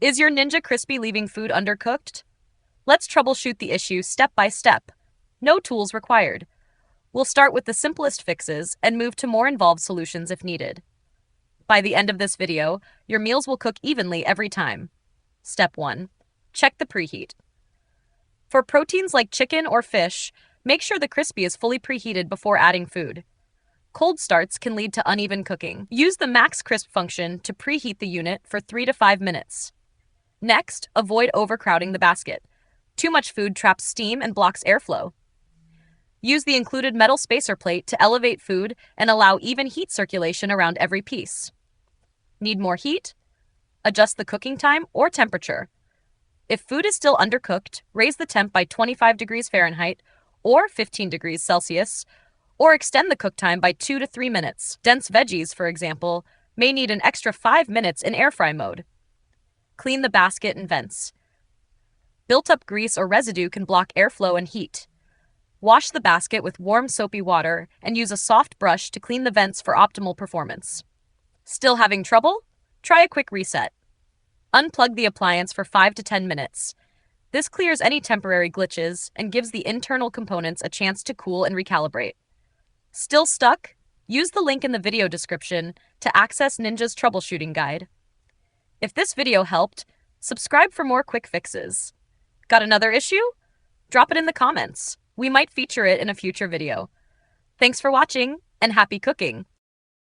Is your Ninja Crispi leaving food undercooked? Let's troubleshoot the issue step by step. No tools required. We'll start with the simplest fixes and move to more involved solutions if needed. By the end of this video, your meals will cook evenly every time. Step 1. Check the preheat. For proteins like chicken or fish, make sure the Crispi is fully preheated before adding food. Cold starts can lead to uneven cooking. Use the max crisp function to preheat the unit for 3 to 5 minutes. Next, avoid overcrowding the basket. Too much food traps steam and blocks airflow. Use the included metal spacer plate to elevate food and allow even heat circulation around every piece. Need more heat? Adjust the cooking time or temperature. If food is still undercooked, raise the temp by 25 degrees Fahrenheit or 15 degrees Celsius, or extend the cook time by 2 to 3 minutes. Dense veggies, for example, may need an extra 5 minutes in air fry mode. Clean the basket and vents. Built-up grease or residue can block airflow and heat. Wash the basket with warm soapy water and use a soft brush to clean the vents for optimal performance. Still having trouble? Try a quick reset. Unplug the appliance for 5 to 10 minutes. This clears any temporary glitches and gives the internal components a chance to cool and recalibrate. Still stuck? Use the link in the video description to access Ninja's troubleshooting guide. If this video helped, subscribe for more quick fixes. Got another issue? Drop it in the comments. We might feature it in a future video. Thanks for watching, and happy cooking!